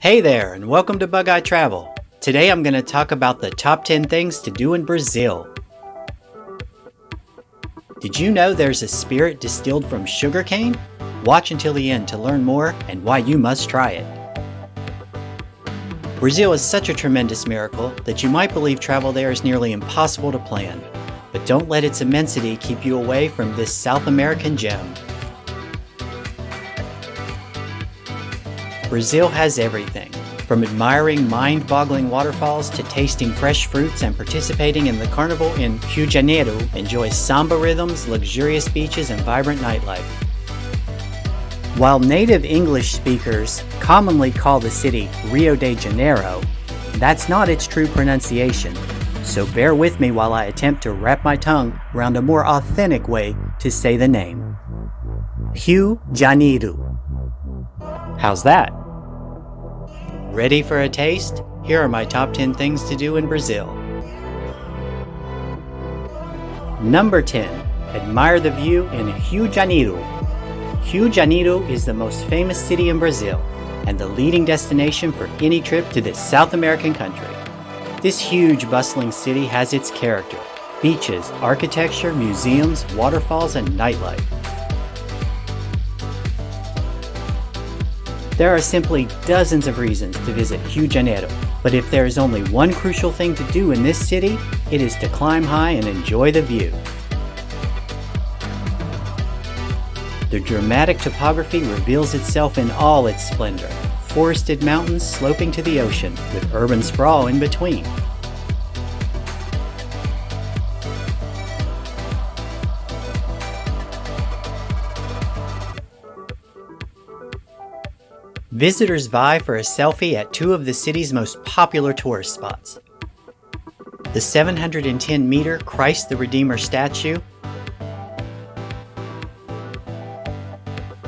Hey there, and welcome to Bug Eye Travel. Today I'm going to talk about the top 10 things to do in Brazil. Did you know there's a spirit distilled from sugarcane? Watch until the end to learn more and why you must try it. Brazil is such a tremendous miracle that you might believe travel there is nearly impossible to plan. But don't let its immensity keep you away from this South American gem. Brazil has everything, from admiring mind-boggling waterfalls to tasting fresh fruits and participating in the carnival in Rio de Janeiro. Enjoy samba rhythms, luxurious beaches, and vibrant nightlife. While native English speakers commonly call the city Rio de Janeiro, that's not its true pronunciation, so bear with me while I attempt to wrap my tongue around a more authentic way to say the name. Rio de Janeiro. How's that? Ready for a taste? Here are my top 10 things to do in Brazil. Number 10. Admire the view in Rio de Janeiro. Rio de Janeiro is the most famous city in Brazil and the leading destination for any trip to this South American country. This huge, bustling city has its character: beaches, architecture, museums, waterfalls, and nightlife. There are simply dozens of reasons to visit Rio de Janeiro, but if there is only one crucial thing to do in this city, it is to climb high and enjoy the view. The dramatic topography reveals itself in all its splendor: forested mountains sloping to the ocean, with urban sprawl in between. Visitors vie for a selfie at two of the city's most popular tourist spots: the 710-meter Christ the Redeemer statue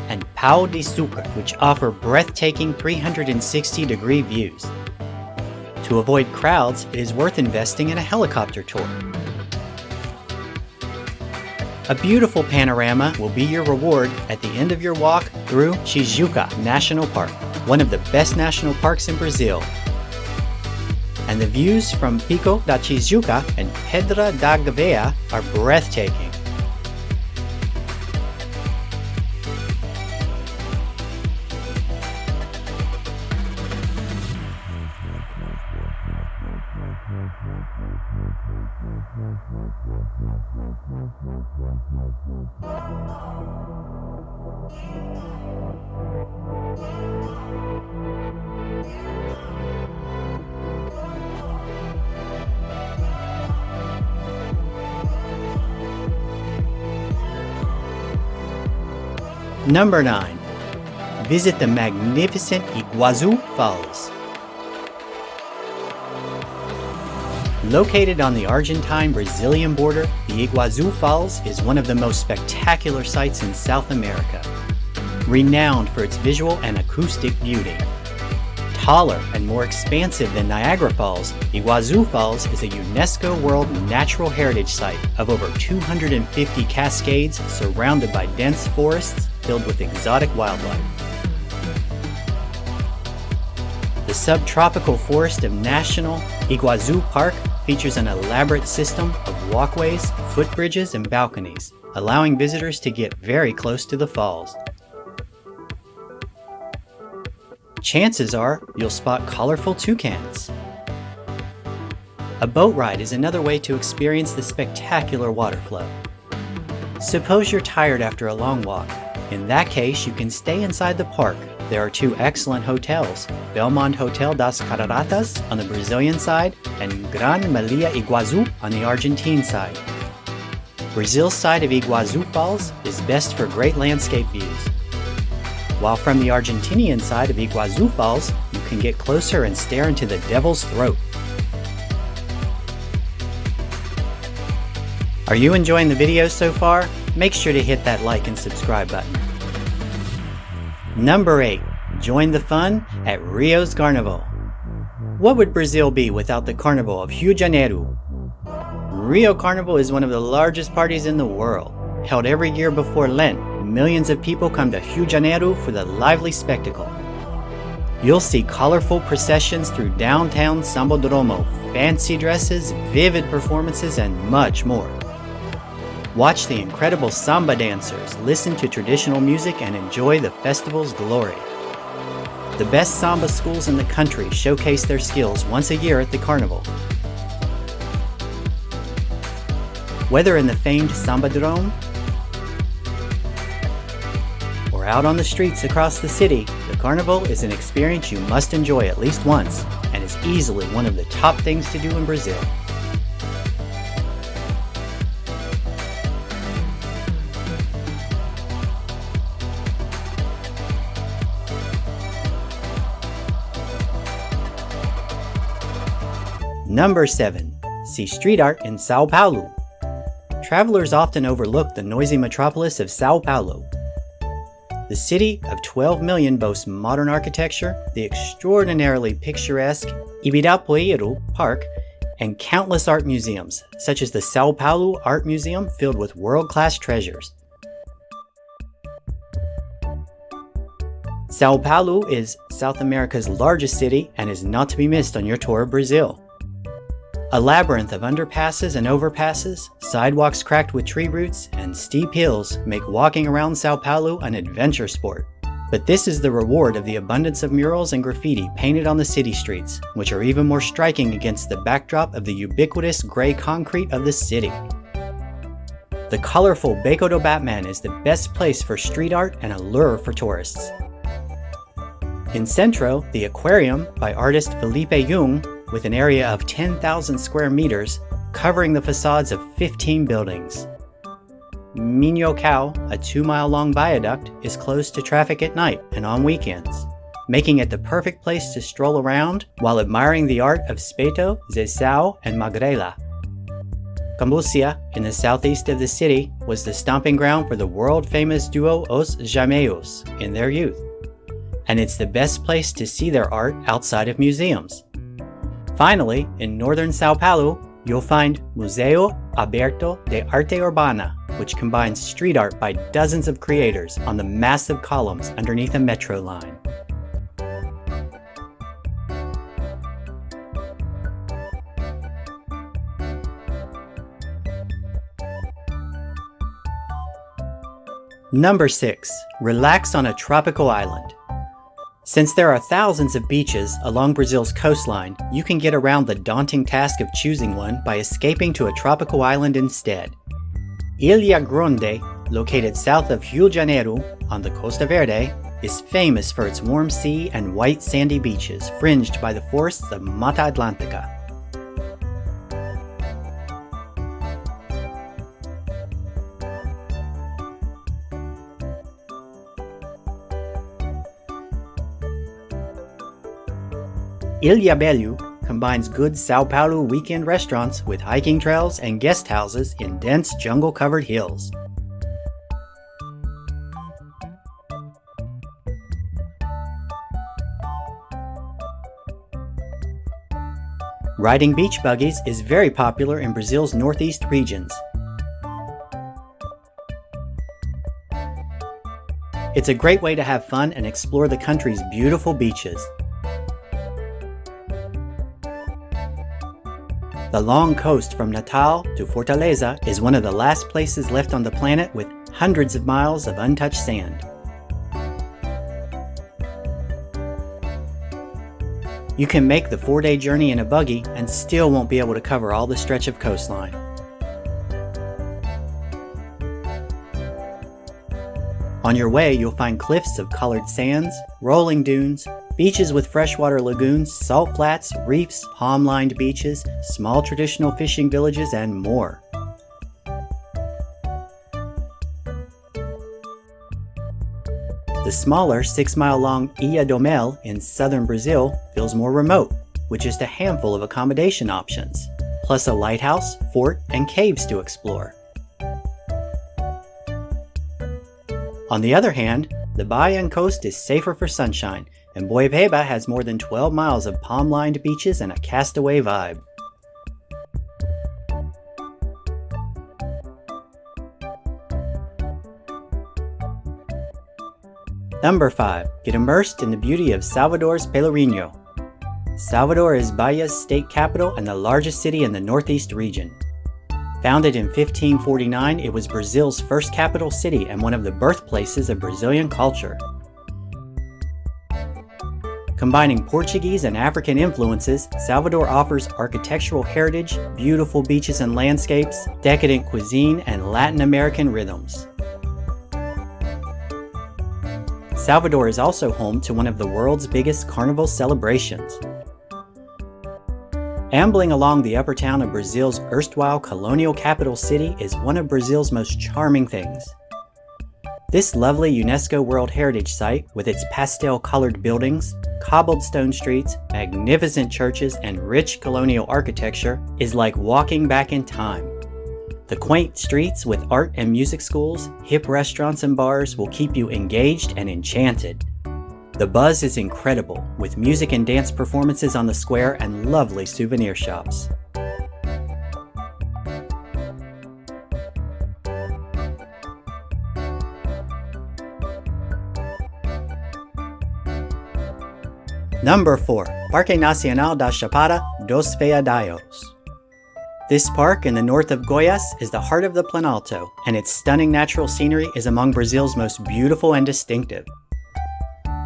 and Pau de Açúcar, which offer breathtaking 360-degree views. To avoid crowds, it is worth investing in a helicopter tour. A beautiful panorama will be your reward at the end of your walk through Tijuca National Park, one of the best national parks in Brazil. And the views from Pico da Tijuca and Pedra da Gavea are breathtaking. Number 9. Visit the magnificent Iguazu Falls. Located on the Argentine-Brazilian border, the Iguazu Falls is one of the most spectacular sights in South America. Renowned for its visual and acoustic beauty. Taller and more expansive than Niagara Falls, Iguazu Falls is a UNESCO World Natural Heritage Site of over 250 cascades surrounded by dense forests filled with exotic wildlife. The subtropical forest of National Iguazu Park features an elaborate system of walkways, footbridges, and balconies, allowing visitors to get very close to the falls. Chances are you'll spot colorful toucans. A boat ride is another way to experience the spectacular water flow. Suppose you're tired after a long walk. In that case, you can stay inside the park. There are two excellent hotels: Belmont Hotel das Cataratas on the Brazilian side and Gran Malia Iguazu on the Argentine side. Brazil's side of Iguazu Falls is best for great landscape views, while from the Argentinian side of Iguazu Falls, you can get closer and stare into the Devil's Throat. Are you enjoying the video so far? Make sure to hit that like and subscribe button. Number 8. Join the fun at Rio's Carnival. What would Brazil be without the Carnival of Rio de Janeiro? Rio Carnival is one of the largest parties in the world. Held every year before Lent, millions of people come to Rio de Janeiro for the lively spectacle. You'll see colorful processions through downtown Sambodromo, fancy dresses, vivid performances, and much more. Watch the incredible samba dancers, listen to traditional music, and enjoy the festival's glory. The best samba schools in the country showcase their skills once a year at the carnival. Whether in the famed Sambadrome or out on the streets across the city, the carnival is an experience you must enjoy at least once and is easily one of the top things to do in Brazil. Number 7. See street art in São Paulo. Travelers often overlook the noisy metropolis of São Paulo. The city of 12 million boasts modern architecture, the extraordinarily picturesque Ibirapuera Park, and countless art museums, such as the São Paulo Art Museum filled with world-class treasures. São Paulo is South America's largest city and is not to be missed on your tour of Brazil. A labyrinth of underpasses and overpasses, sidewalks cracked with tree roots, and steep hills make walking around São Paulo an adventure sport. But this is the reward of the abundance of murals and graffiti painted on the city streets, which are even more striking against the backdrop of the ubiquitous gray concrete of the city. The colorful Beco do Batman is the best place for street art and a lure for tourists. In Centro, the aquarium by artist Felipe Jung, with an area of 10,000 square meters, covering the facades of 15 buildings. Minhocão, a 2-mile-long viaduct, is closed to traffic at night and on weekends, making it the perfect place to stroll around while admiring the art of Espeto, Zezao, and Magrela. Cambucia, in the southeast of the city, was the stomping ground for the world-famous duo Os Jameos in their youth, and it's the best place to see their art outside of museums. Finally, in northern São Paulo, you'll find Museu Aberto de Arte Urbana, which combines street art by dozens of creators on the massive columns underneath a metro line. Number 6. Relax on a tropical island. Since there are thousands of beaches along Brazil's coastline, you can get around the daunting task of choosing one by escaping to a tropical island instead. Ilha Grande, located south of Rio de Janeiro on the Costa Verde, is famous for its warm sea and white sandy beaches fringed by the forests of Mata Atlântica. Ilha Belo combines good São Paulo weekend restaurants with hiking trails and guest houses in dense jungle-covered hills. Riding beach buggies is very popular in Brazil's northeast regions. It's a great way to have fun and explore the country's beautiful beaches. The long coast from Natal to Fortaleza is one of the last places left on the planet with hundreds of miles of untouched sand. You can make the 4-day journey in a buggy and still won't be able to cover all the stretch of coastline. On your way, you'll find cliffs of colored sands, rolling dunes, beaches with freshwater lagoons, salt flats, reefs, palm-lined beaches, small traditional fishing villages, and more. The smaller 6-mile-long Ilha do Mel in southern Brazil feels more remote, with just a handful of accommodation options, plus a lighthouse, fort, and caves to explore. On the other hand, the Bahian coast is safer for sunshine, and Boipeba has more than 12 miles of palm-lined beaches and a castaway vibe. Number 5. Get immersed in the beauty of Salvador's Pelourinho. Salvador is Bahia's state capital and the largest city in the northeast region. Founded in 1549, it was Brazil's first capital city and one of the birthplaces of Brazilian culture. Combining Portuguese and African influences, Salvador offers architectural heritage, beautiful beaches and landscapes, decadent cuisine, and Latin American rhythms. Salvador is also home to one of the world's biggest carnival celebrations. Ambling along the upper town of Brazil's erstwhile colonial capital city is one of Brazil's most charming things. This lovely UNESCO World Heritage Site, with its pastel-colored buildings, cobbled stone streets, magnificent churches, and rich colonial architecture, is like walking back in time. The quaint streets with art and music schools, hip restaurants and bars will keep you engaged and enchanted. The buzz is incredible, with music and dance performances on the square and lovely souvenir shops. Number 4. Parque Nacional da Chapada dos Veadeiros. This park in the north of Goiás is the heart of the Planalto, and its stunning natural scenery is among Brazil's most beautiful and distinctive.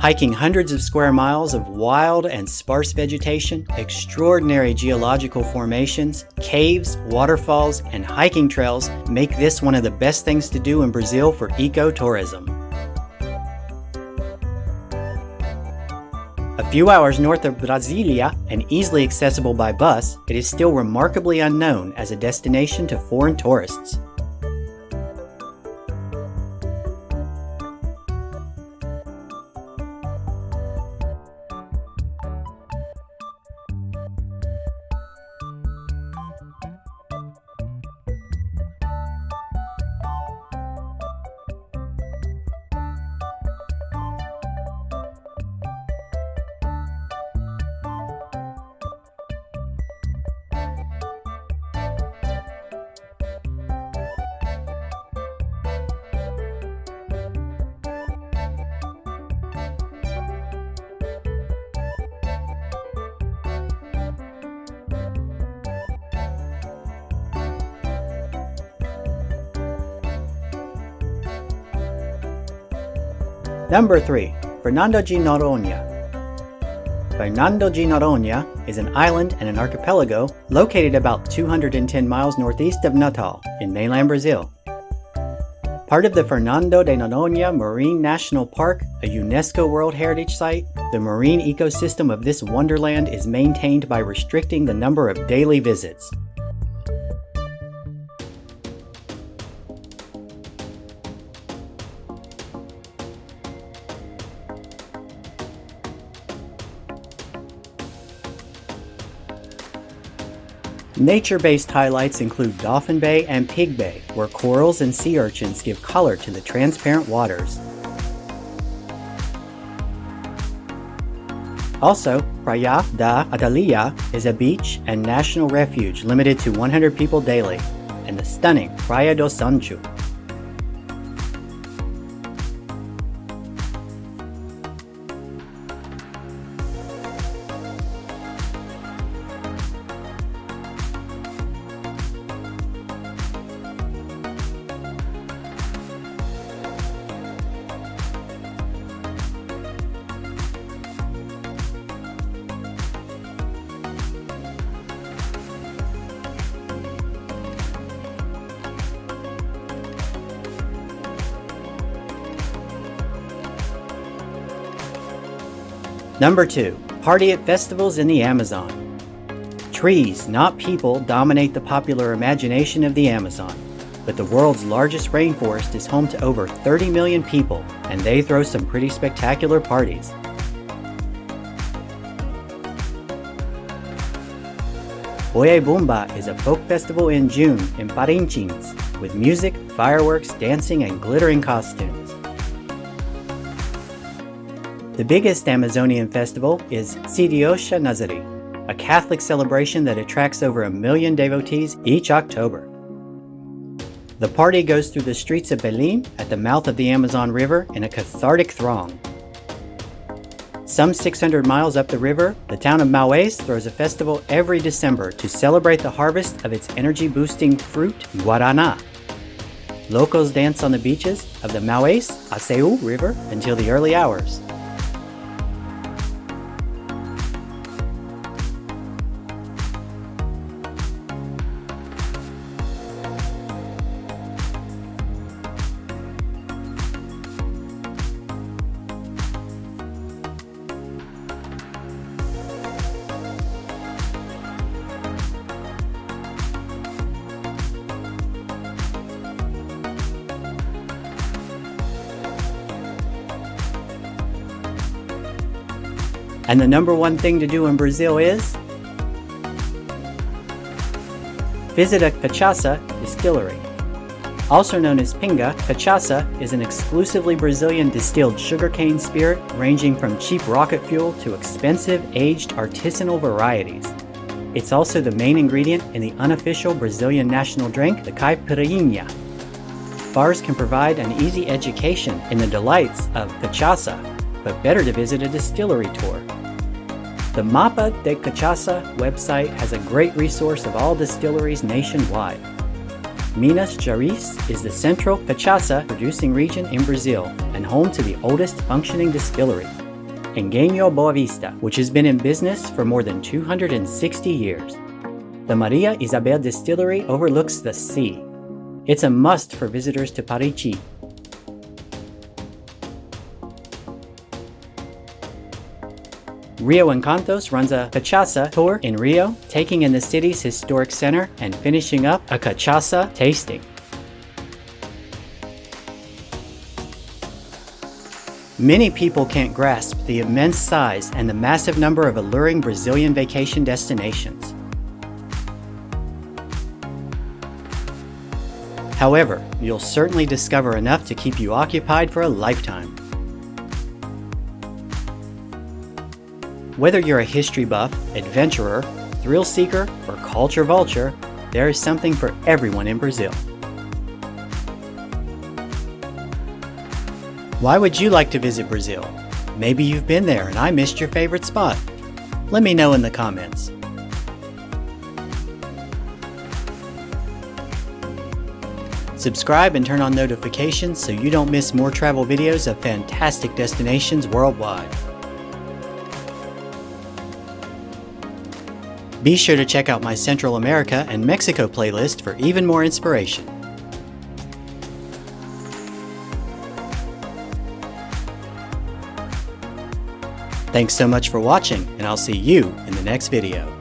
Hiking hundreds of square miles of wild and sparse vegetation, extraordinary geological formations, caves, waterfalls, and hiking trails make this one of the best things to do in Brazil for ecotourism. A few hours north of Brasilia and easily accessible by bus, it is still remarkably unknown as a destination to foreign tourists. Number 3. Fernando de Noronha. Fernando de Noronha is an island and an archipelago located about 210 miles northeast of Natal in mainland Brazil. Part of the Fernando de Noronha Marine National Park, a UNESCO World Heritage Site, the marine ecosystem of this wonderland is maintained by restricting the number of daily visits. Nature-based highlights include Dolphin Bay and Pig Bay, where corals and sea urchins give color to the transparent waters. Also, Praia da Adalia is a beach and national refuge limited to 100 people daily, and the stunning Praia do Sancho. Number 2. Party at festivals in the Amazon. Trees, not people, dominate the popular imagination of the Amazon. But the world's largest rainforest is home to over 30 million people, and they throw some pretty spectacular parties. Boi Bumba is a folk festival in June in Parintins, with music, fireworks, dancing, and glittering costumes. The biggest Amazonian festival is Sidiocha Nazari, a Catholic celebration that attracts over 1 million devotees each October. The party goes through the streets of Belém at the mouth of the Amazon River in a cathartic throng. Some 600 miles up the river, the town of Maués throws a festival every December to celebrate the harvest of its energy-boosting fruit, guaraná. Locals dance on the beaches of the Maués-Aceu River until the early hours. And the number one thing to do in Brazil is visit a cachaça distillery. Also known as pinga, cachaça is an exclusively Brazilian distilled sugarcane spirit ranging from cheap rocket fuel to expensive aged artisanal varieties. It's also the main ingredient in the unofficial Brazilian national drink, the caipirinha. Bars can provide an easy education in the delights of cachaça, but better to visit a distillery tour. The Mapa de Cachaça website has a great resource of all distilleries nationwide. Minas Gerais is the central cachaça producing region in Brazil and home to the oldest functioning distillery, Engenho Boa Vista, which has been in business for more than 260 years. The Maria Isabel distillery overlooks the sea. It's a must for visitors to Pariti. Rio Encantos runs a cachaça tour in Rio, taking in the city's historic center and finishing up a cachaça tasting. Many people can't grasp the immense size and the massive number of alluring Brazilian vacation destinations. However, you'll certainly discover enough to keep you occupied for a lifetime. Whether you're a history buff, adventurer, thrill seeker, or culture vulture, there is something for everyone in Brazil. Why would you like to visit Brazil? Maybe you've been there and I missed your favorite spot. Let me know in the comments. Subscribe and turn on notifications so you don't miss more travel videos of fantastic destinations worldwide. Be sure to check out my Central America and Mexico playlist for even more inspiration. Thanks so much for watching, and I'll see you in the next video.